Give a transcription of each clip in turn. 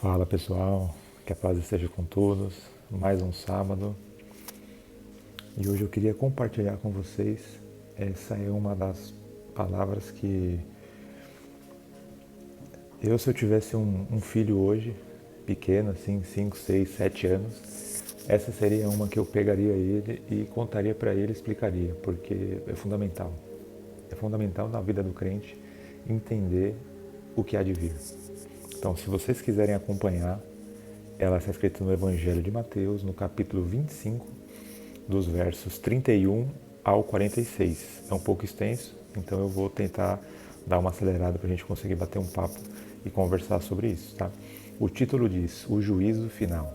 Fala pessoal, que a paz esteja com todos. Mais um sábado e hoje eu queria compartilhar com vocês. Essa é uma das palavras que se eu tivesse um filho hoje, pequeno, assim, 5, 6, 7 anos, essa seria uma que eu pegaria ele e contaria para ele, explicaria, porque é fundamental. É fundamental na vida do crente entender o que há de vir. Então, se vocês quiserem acompanhar, ela está escrita no Evangelho de Mateus, no capítulo 25, dos versos 31 ao 46. É um pouco extenso, então eu vou tentar dar uma acelerada para a gente conseguir bater um papo e conversar sobre isso, tá? O título diz: O Juízo Final.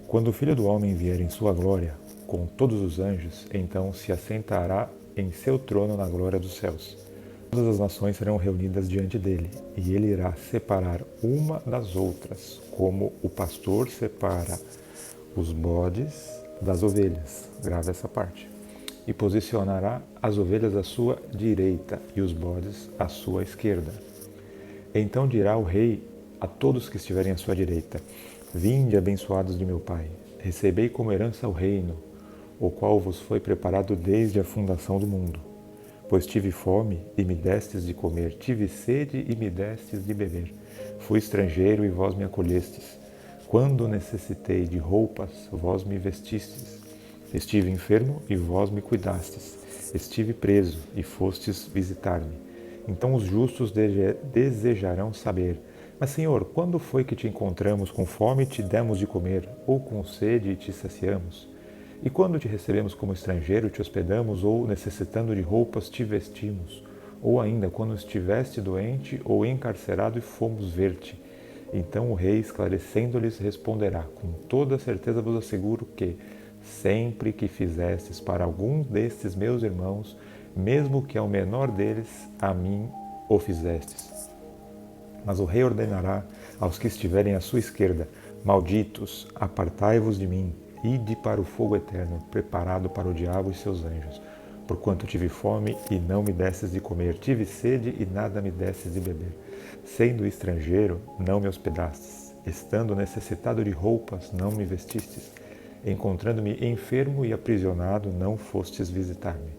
Quando o Filho do Homem vier em sua glória, com todos os anjos, então se assentará em seu trono na glória dos céus. Todas as nações serão reunidas diante dele, e ele irá separar uma das outras, como o pastor separa os bodes das ovelhas. Grave essa parte. E posicionará as ovelhas à sua direita e os bodes à sua esquerda. Então dirá o rei a todos que estiverem à sua direita: Vinde, abençoados de meu Pai, recebei como herança o reino, o qual vos foi preparado desde a fundação do mundo. Pois tive fome e me destes de comer, tive sede e me destes de beber. Fui estrangeiro e vós me acolhestes. Quando necessitei de roupas, vós me vestistes. Estive enfermo e vós me cuidastes. Estive preso e fostes visitar-me. Então os justos desejarão saber: Mas, Senhor, quando foi que te encontramos com fome e te demos de comer, ou com sede e te saciamos? E quando te recebemos como estrangeiro, te hospedamos, ou necessitando de roupas, te vestimos? Ou ainda, quando estiveste doente ou encarcerado e fomos ver-te? Então o rei, esclarecendo-lhes, responderá: Com toda certeza vos asseguro que, sempre que fizestes para algum destes meus irmãos, mesmo que ao menor deles, a mim o fizestes. Mas o rei ordenará aos que estiverem à sua esquerda: Malditos, apartai-vos de mim, ide para o fogo eterno, preparado para o diabo e seus anjos. Porquanto tive fome e não me destes de comer, tive sede e nada me destes de beber. Sendo estrangeiro, não me hospedastes, estando necessitado de roupas, não me vestistes. Encontrando-me enfermo e aprisionado, não fostes visitar-me.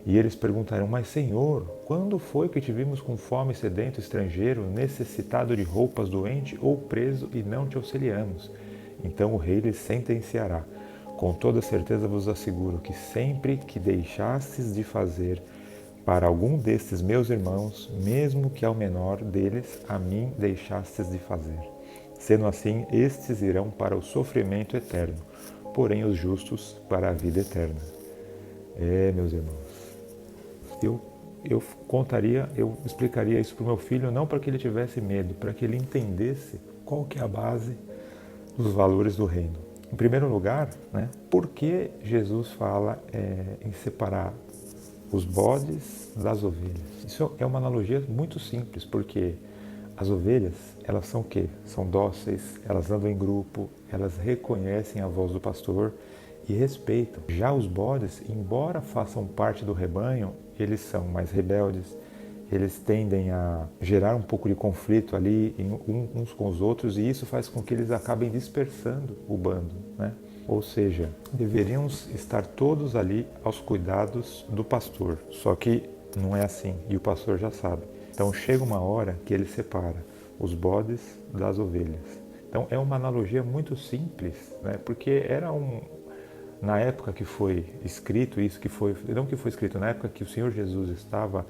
E eles perguntarão: Mas, Senhor, quando foi que te vimos com fome, sedento, estrangeiro, necessitado de roupas, doente ou preso e não te auxiliamos? Então o rei lhes sentenciará: Com toda certeza vos asseguro que sempre que deixastes de fazer para algum destes meus irmãos, mesmo que ao menor deles, a mim deixastes de fazer. Sendo assim, estes irão para o sofrimento eterno, porém os justos para a vida eterna. Meus irmãos, eu eu explicaria isso para o meu filho, não para que ele tivesse medo, para que ele entendesse qual que é a base dos valores do reino. Em primeiro lugar, né, por que Jesus fala em separar os bodes das ovelhas? Isso é uma analogia muito simples, porque as ovelhas, elas são o quê? São dóceis, elas andam em grupo, elas reconhecem a voz do pastor e respeitam. Já os bodes, embora façam parte do rebanho, eles são mais rebeldes, eles tendem a gerar um pouco de conflito ali uns com os outros, e isso faz com que eles acabem dispersando o bando, né? Ou seja, deveriam estar todos ali aos cuidados do pastor, só que não é assim, e o pastor já sabe. Então chega uma hora que ele separa os bodes das ovelhas. Então é uma analogia muito simples, né? Porque na época que foi escrito isso, não que foi escrito, na época que o Senhor Jesus estava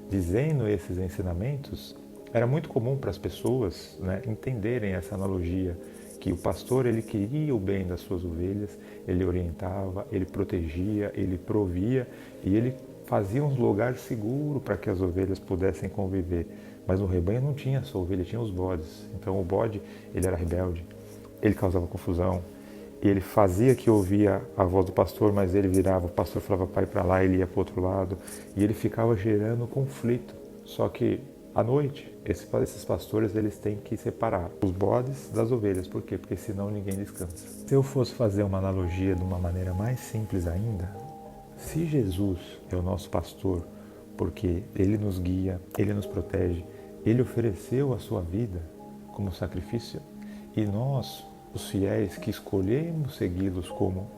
dizendo esses ensinamentos, era muito comum para as pessoas, né, entenderem essa analogia, que o pastor, ele queria o bem das suas ovelhas, ele orientava, ele protegia, ele provia e ele fazia um lugar seguro para que as ovelhas pudessem conviver. Mas no rebanho não tinha só ovelha, tinha os bodes. Então o bode, ele era rebelde, ele causava confusão, ele fazia que ouvia a voz do pastor, mas ele virava, o pastor falava para ir para lá, ele ia para o outro lado, e ele ficava gerando conflito. Só que à noite, esses pastores, eles têm que separar os bodes das ovelhas. Por quê? Porque senão ninguém descansa. Se eu fosse fazer uma analogia de uma maneira mais simples ainda, se Jesus é o nosso pastor, porque ele nos guia, ele nos protege, ele ofereceu a sua vida como sacrifício, E nós, os fiéis que escolhemos segui-los como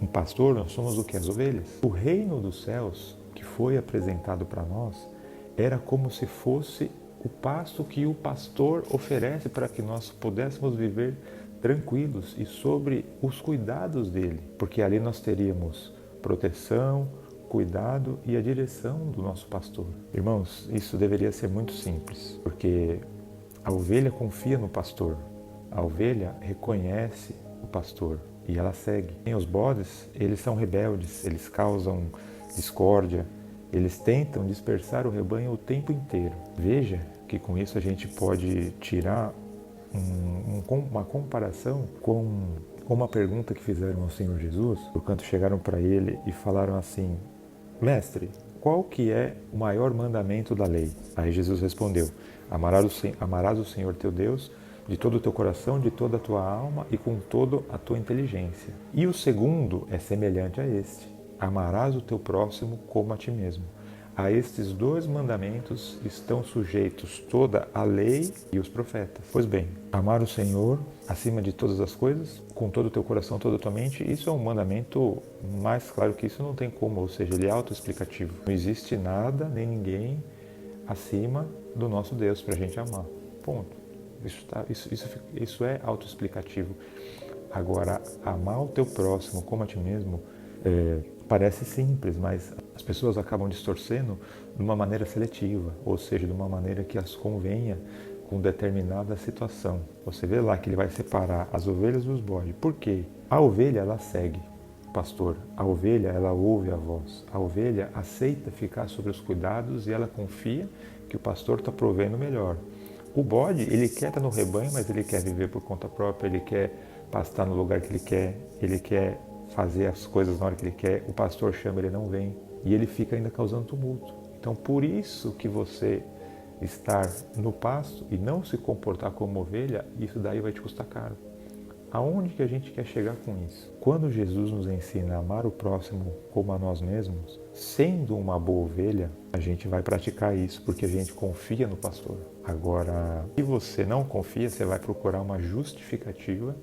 um pastor, nós somos o que? As ovelhas. O reino dos céus que foi apresentado para nós era como se fosse o pasto que o pastor oferece para que nós pudéssemos viver tranquilos e sobre os cuidados dele, porque ali nós teríamos proteção, cuidado e a direção do nosso pastor. Irmãos, isso deveria ser muito simples, porque a ovelha confia no pastor, a ovelha reconhece o pastor e ela segue. E os bodes, eles são rebeldes, eles causam discórdia, eles tentam dispersar o rebanho o tempo inteiro. Veja que com isso a gente pode tirar uma comparação com uma pergunta que fizeram ao Senhor Jesus, porquanto chegaram para ele e falaram assim: Mestre, qual que é o maior mandamento da lei? Aí Jesus respondeu: amarás o Senhor teu Deus de todo o teu coração, de toda a tua alma e com toda a tua inteligência. E o segundo é semelhante a este: amarás o teu próximo como a ti mesmo. A estes dois mandamentos estão sujeitos toda a lei e os profetas. Pois bem, amar o Senhor acima de todas as coisas, com todo o teu coração, toda a tua mente, isso é um mandamento mais claro que isso não tem como, ou seja, ele é autoexplicativo. Não existe nada nem ninguém acima do nosso Deus para a gente amar. Ponto. Isso é autoexplicativo. Agora, amar o teu próximo como a ti mesmo parece simples, mas as pessoas acabam distorcendo de uma maneira seletiva, ou seja, de uma maneira que as convenha com determinada situação. Você vê lá que ele vai separar as ovelhas dos bodes. Por quê? A ovelha, ela segue o pastor. A ovelha, ela ouve a voz. A ovelha aceita ficar sobre os cuidados e ela confia que o pastor está provendo melhor. O bode, ele quer estar no rebanho, mas ele quer viver por conta própria, ele quer pastar no lugar que ele quer fazer as coisas na hora que ele quer. O pastor chama, ele não vem. E ele fica ainda causando tumulto. Então, por isso que você estar no pasto e não se comportar como ovelha, isso daí vai te custar caro. Aonde que a gente quer chegar com isso? Quando Jesus nos ensina a amar o próximo como a nós mesmos, sendo uma boa ovelha, a gente vai praticar isso porque a gente confia no pastor. Agora, se você não confia, você vai procurar uma justificativa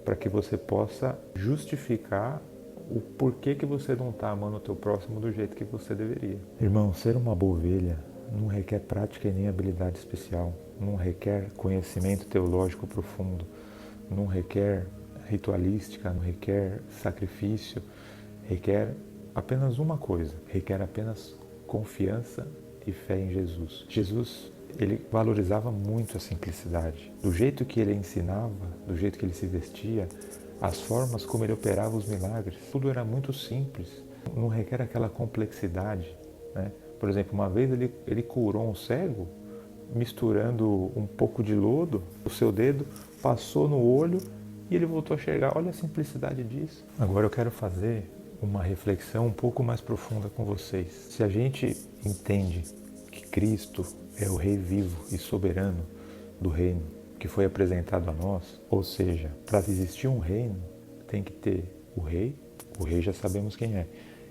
para que você possa justificar o porquê que você não está amando o teu próximo do jeito que você deveria. Irmão, ser uma boa ovelha não requer prática e nem habilidade especial, não requer conhecimento teológico profundo, não requer ritualística, não requer sacrifício, requer apenas uma coisa, requer apenas confiança e fé em Jesus. Jesus, ele valorizava muito a simplicidade. Do jeito que ele ensinava, do jeito que ele se vestia, as formas como ele operava os milagres, tudo era muito simples, não requer aquela complexidade, né? Por exemplo, uma vez ele curou um cego, misturando um pouco de lodo, o seu dedo passou no olho e ele voltou a enxergar. Olha a simplicidade disso. Agora eu quero fazer uma reflexão um pouco mais profunda com vocês. Se a gente entende que Cristo é o Rei vivo e soberano do reino que foi apresentado a nós, ou seja, para existir um reino tem que ter o rei já sabemos quem é,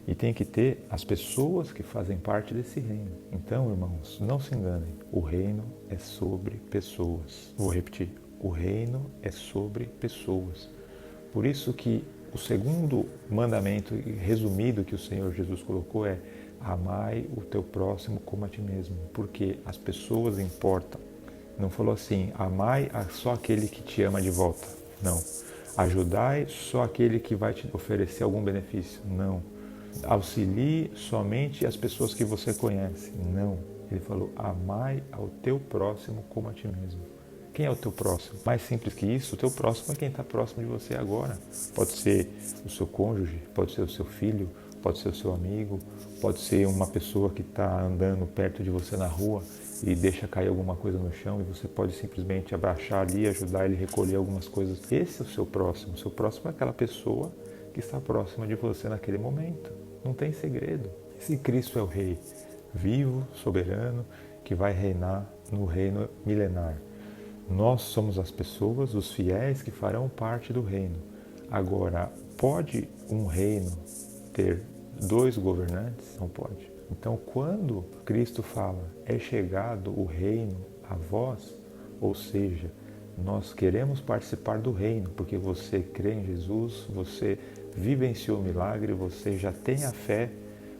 e tem que ter as pessoas que fazem parte desse reino. Então, irmãos, não se enganem, o reino é sobre pessoas. Vou repetir, o reino é sobre pessoas. Por isso que o segundo mandamento resumido que o Senhor Jesus colocou é: amai o teu próximo como a ti mesmo, porque as pessoas importam. Não falou assim, amai só aquele que te ama de volta. Não. Ajudai só aquele que vai te oferecer algum benefício. Não. Auxilie somente as pessoas que você conhece. Não. Ele falou, amai ao teu próximo como a ti mesmo. Quem é o teu próximo? Mais simples que isso, o teu próximo é quem está próximo de você agora. Pode ser o seu cônjuge, pode ser o seu filho, pode ser o seu amigo, pode ser uma pessoa que está andando perto de você na rua e deixa cair alguma coisa no chão e você pode simplesmente abaixar ali e ajudar ele a recolher algumas coisas. Esse é o seu próximo. O seu próximo é aquela pessoa que está próxima de você naquele momento. Não tem segredo. Esse Cristo é o Rei vivo, soberano, que vai reinar no reino milenar. Nós somos as pessoas, os fiéis que farão parte do reino. Agora, pode um reino ter dois governantes? Não pode. Então, quando Cristo fala, é chegado o reino a vós, ou seja, Nós queremos participar do reino, porque você crê em Jesus, você vivenciou o milagre, você já tem a fé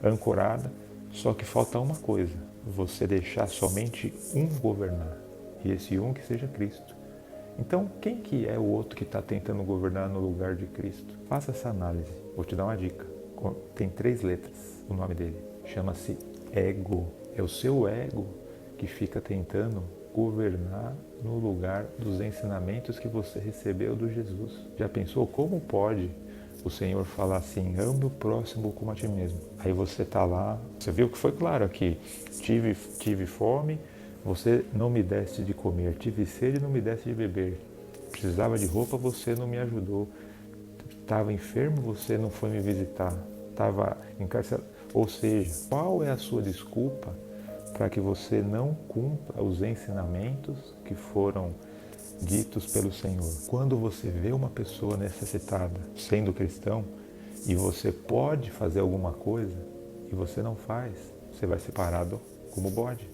ancorada, só que falta uma coisa, você deixar somente um governar, e esse um que seja Cristo. Então, quem que é o outro que está tentando governar no lugar de Cristo? Faça essa análise. Vou te dar uma dica. Tem 3 letras o nome dele. Chama-se ego. É o seu ego que fica tentando governar no lugar dos ensinamentos que você recebeu do Jesus. Já pensou como pode o Senhor falar assim, ame o próximo como a ti mesmo? Aí você está lá, você viu que foi claro aqui, tive fome, você não me deste de comer, tive sede e não me deste de beber, precisava de roupa, você não me ajudou, estava enfermo, você não foi me visitar, estava encarcerado. Ou seja, qual é a sua desculpa para que você não cumpra os ensinamentos que foram ditos pelo Senhor? Quando você vê uma pessoa necessitada, sendo cristão, e você pode fazer alguma coisa e você não faz, você vai ser parado como bode.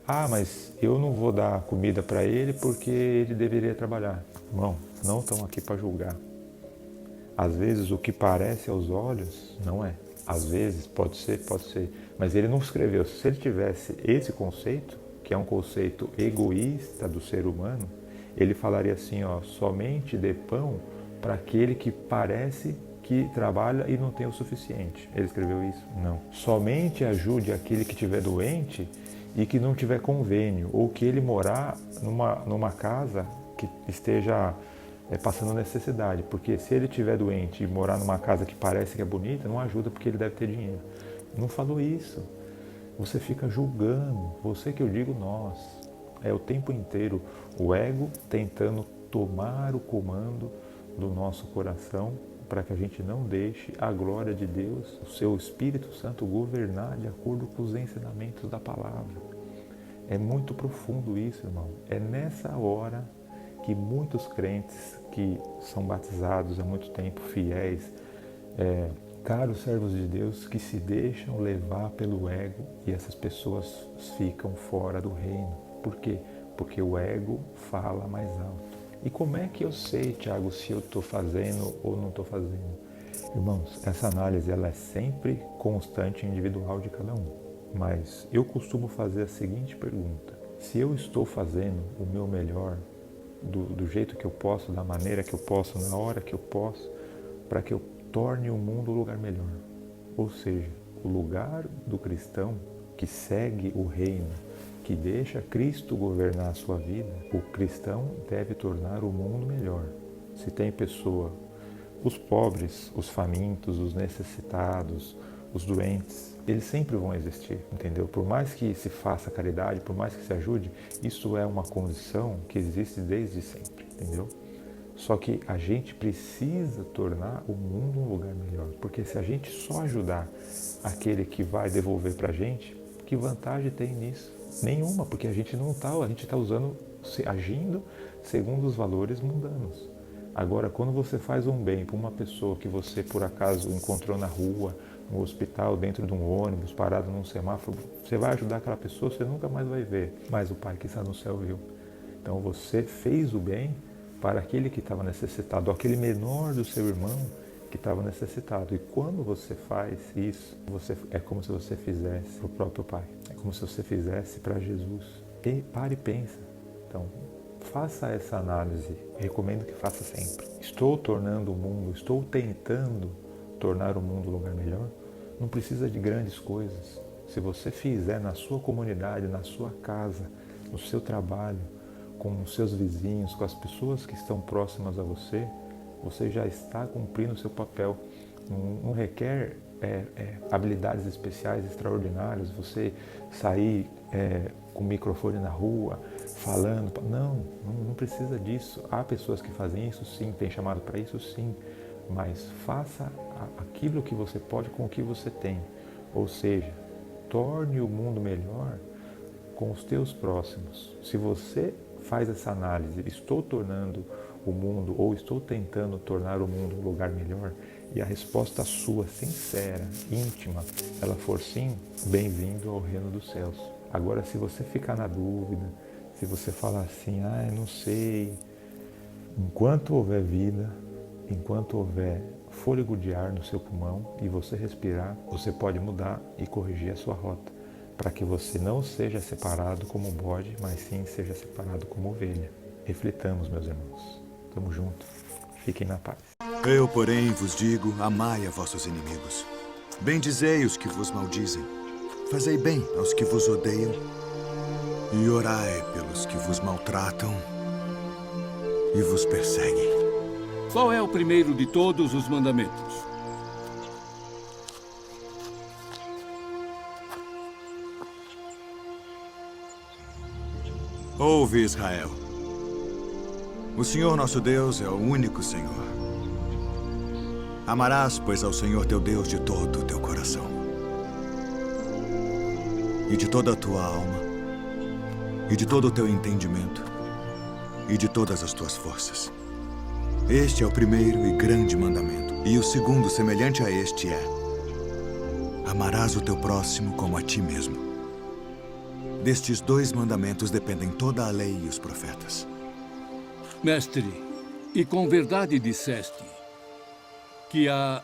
Ah, mas eu não vou dar comida para ele porque ele deveria trabalhar. Irmão, não estão aqui para julgar. Às vezes o que parece aos olhos não é. Às vezes pode ser. Mas ele não escreveu. Se ele tivesse esse conceito, que é um conceito egoísta do ser humano, ele falaria assim, ó, somente dê pão para aquele que parece que trabalha e não tem o suficiente. Ele escreveu isso? Não. Somente ajude aquele que estiver doente e que não tiver convênio, ou que ele morar numa casa que esteja passando necessidade, porque se ele estiver doente e morar numa casa que parece que é bonita, não ajuda porque ele deve ter dinheiro. Não falou isso. Você fica julgando, você que eu digo nós. É o tempo inteiro o ego tentando tomar o comando do nosso coração para que a gente não deixe a glória de Deus, o seu Espírito Santo governar de acordo com os ensinamentos da palavra. É muito profundo isso, irmão. É nessa hora que muitos crentes que são batizados há muito tempo, fiéis, caros servos de Deus, que se deixam levar pelo ego e essas pessoas ficam fora do reino. Por quê? Porque o ego fala mais alto. E como é que eu sei, Tiago, se eu estou fazendo ou não estou fazendo? Irmãos, essa análise ela é sempre constante e individual de cada um. Mas eu costumo fazer a seguinte pergunta. Se eu estou fazendo o meu melhor, do jeito que eu posso, da maneira que eu posso, na hora que eu posso, para que eu torne o mundo um lugar melhor. Ou seja, o lugar do cristão que segue o reino, que deixa Cristo governar a sua vida, o cristão deve tornar o mundo melhor. Se tem pessoa, os pobres, os famintos, os necessitados, os doentes, eles sempre vão existir, entendeu? Por mais que se faça caridade, por mais que se ajude, isso é uma condição que existe desde sempre, entendeu? Só que a gente precisa tornar o mundo um lugar melhor, porque se a gente só ajudar aquele que vai devolver pra gente, que vantagem tem nisso? Nenhuma, porque a gente está usando, agindo segundo os valores mundanos. Agora, quando você faz um bem para uma pessoa que você por acaso encontrou na rua, no hospital, dentro de um ônibus, parado num semáforo, você vai ajudar aquela pessoa, você nunca mais vai ver, mas o Pai que está no céu viu. Então você fez o bem para aquele que estava necessitado, aquele menor do seu irmão que estava necessitado. E quando você faz isso, é como se você fizesse para o próprio Pai, é como se você fizesse para Jesus. E pare e pensa. Então, faça essa análise, recomendo que faça sempre. Estou tornando o mundo, estou tentando tornar o mundo um lugar melhor? Não precisa de grandes coisas. Se você fizer na sua comunidade, na sua casa, no seu trabalho, com os seus vizinhos, com as pessoas que estão próximas a você, você já está cumprindo o seu papel. Não requer habilidades especiais, extraordinárias, você sair com o microfone na rua, falando. Não precisa disso. Há pessoas que fazem isso sim, tem chamado para isso sim, mas faça aquilo que você pode com o que você tem. Ou seja, torne o mundo melhor com os teus próximos. Se você faz essa análise, estou tornando o mundo ou estou tentando tornar o mundo um lugar melhor, e a resposta sua, sincera, íntima, ela for sim, bem-vindo ao reino dos céus. Agora, se você ficar na dúvida, se você falar assim, não sei, Enquanto houver vida, enquanto houver fôlego de ar no seu pulmão e você respirar, você pode mudar e corrigir a sua rota, para que você não seja separado como bode, mas sim seja separado como ovelha. Reflitamos, meus irmãos. Tamo junto. Fiquem na paz. Eu, porém, vos digo, amai a vossos inimigos. Bendizei os que vos maldizem. Fazei bem aos que vos odeiam. E orai pelos que vos maltratam e vos perseguem. Qual é o primeiro de todos os mandamentos? Ouve, Israel. O Senhor nosso Deus é o único Senhor. Amarás, pois, ao Senhor teu Deus de todo o teu coração, e de toda a tua alma, e de todo o teu entendimento, e de todas as tuas forças. Este é o primeiro e grande mandamento. E o segundo, semelhante a este, é: amarás o teu próximo como a ti mesmo. Destes 2 mandamentos dependem toda a lei e os profetas. Mestre, e com verdade disseste que há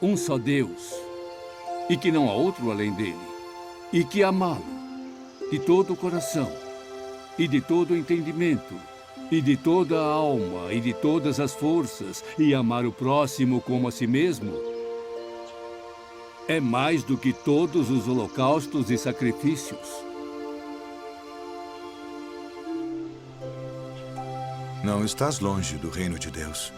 um só Deus e que não há outro além dele, e que amá-lo de todo o coração e de todo o entendimento e de toda a alma e de todas as forças, e amar o próximo como a si mesmo, é mais do que todos os holocaustos e sacrifícios. Não estás longe do reino de Deus.